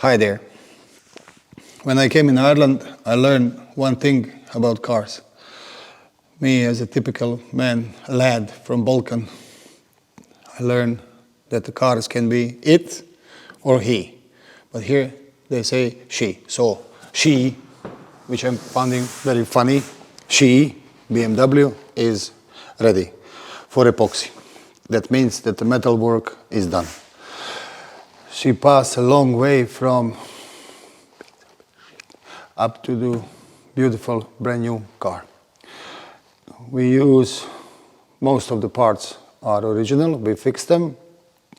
Hi there. When I came in Ireland, I learned one thing about cars. Me, as a typical man, lad from Balkan, I learned that the cars can be it or he. But here they say she. So she, which I'm finding very funny, she, BMW, is ready for epoxy. That means that the metal work is done. She passed a long way from up to the beautiful brand new car. We use, most of the parts are original, we fix them.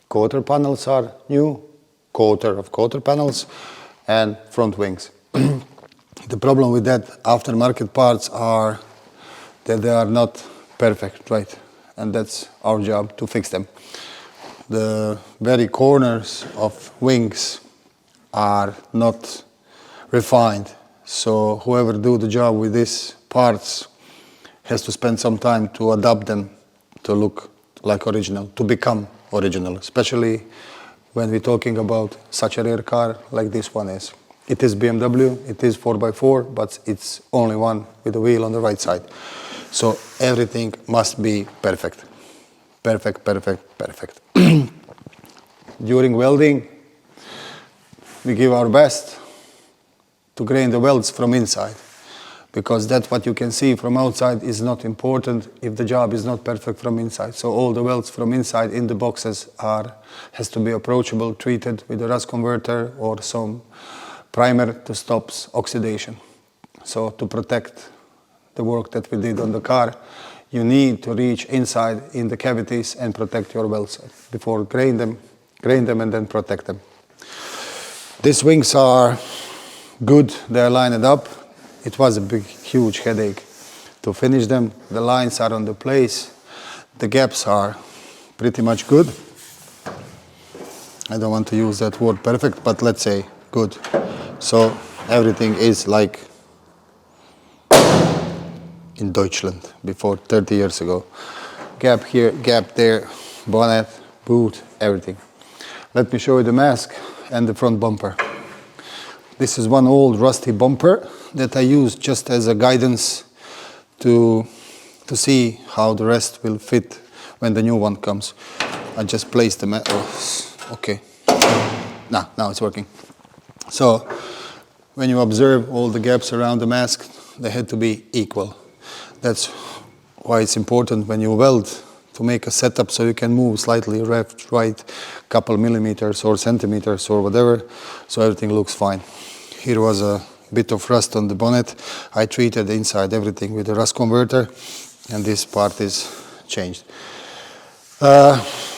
Quarter panels are new, quarter of quarter panels, and front wings. The problem with that aftermarket parts are that they are not perfect, right? And that's our job to fix them. The very corners of wings are not refined, so whoever do the job with these parts has to spend some time to adapt them to look like original, to become original, especially when we're talking about such a rare car like this one is. It is BMW, it is 4x4, but it's only one with a wheel on the right side. So everything must be perfect. Perfect, perfect, perfect. During welding, we give our best to grain the welds from inside, because that's what you can see from outside is not important if the job is not perfect from inside. So all the welds from inside in the boxes has to be approachable, treated with a rust converter or some primer to stop oxidation. So to protect the work that we did on the car, you need to reach inside in the cavities and protect your welds before grain them and then protect them. These wings are good, they're lined up. It was a big, huge headache to finish them. The lines are on the place. The gaps are pretty much good. I don't want to use that word perfect, but let's say good. So everything is like in Deutschland before 30 years ago. Gap here, gap there, bonnet, boot, everything. Let me show you the mask and the front bumper. This is one old rusty bumper that I use just as a guidance to see how the rest will fit when the new one comes. I just placed the mask. Oh, okay. Now it's working. So when you observe all the gaps around the mask, they had to be equal. That's why it's important when you weld to make a setup so you can move slightly left, right, couple millimeters or centimeters or whatever, so everything looks fine. Here was a bit of rust on the bonnet. I treated inside everything with a rust converter, and this part is changed.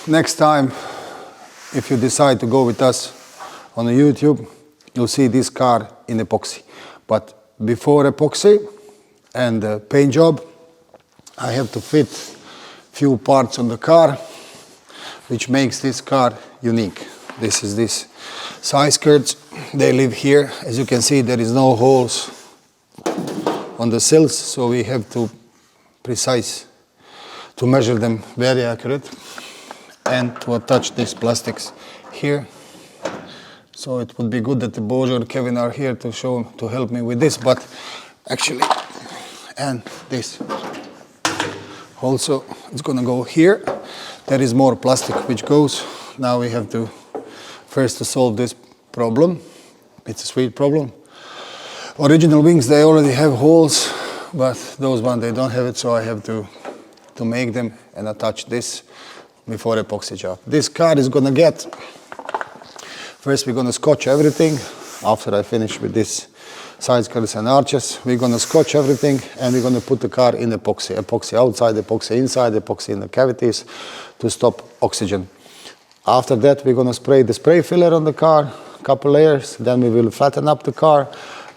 Next time, if you decide to go with us on YouTube, you'll see this car in epoxy. But before epoxy and the paint job, I have to fit few parts on the car, which makes this car unique. This is this side skirts. They live here. As you can see, there is no holes on the sills, so we have to measure them very accurate, and to attach these plastics here. So it would be good that the Bojo or Kevin are here to help me with this, but actually, and this also, it's gonna go here. There is more plastic which goes. Now we have to first to solve this problem. It's a sweet problem. Original wings, they already have holes, but those ones, they don't have it, so I have to make them and attach this before epoxy job. This car is gonna get, first we're gonna scotch everything. After I finish with this side skirts and arches, we're gonna scotch everything, and we're gonna put the car in epoxy. Epoxy outside, epoxy inside, epoxy in the cavities to stop oxygen. After that, we're gonna spray the spray filler on the car, couple layers, then we will flatten up the car.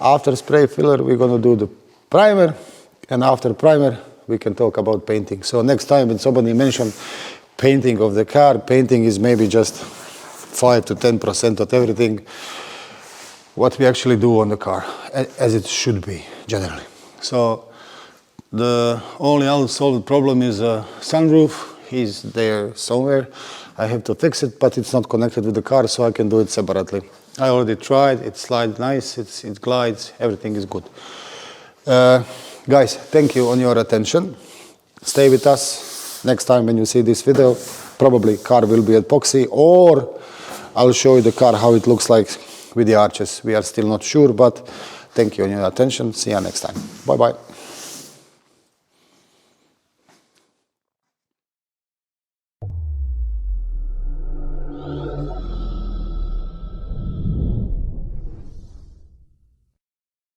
After spray filler, we're gonna do the primer, and after primer, we can talk about painting. So next time when somebody mentioned painting of the car, painting is maybe just 5 to 10% of everything what we actually do on the car, as it should be, generally. So the only unsolved problem is a sunroof. He's there somewhere. I have to fix it, but it's not connected with the car, so I can do it separately. I already tried, it slides nice, it glides, everything is good. Guys, thank you on your attention. Stay with us. Next time when you see this video, probably car will be epoxy, or I'll show you the car how it looks like with the arches. We are still not sure, but thank you on your attention. See you next time. Bye bye.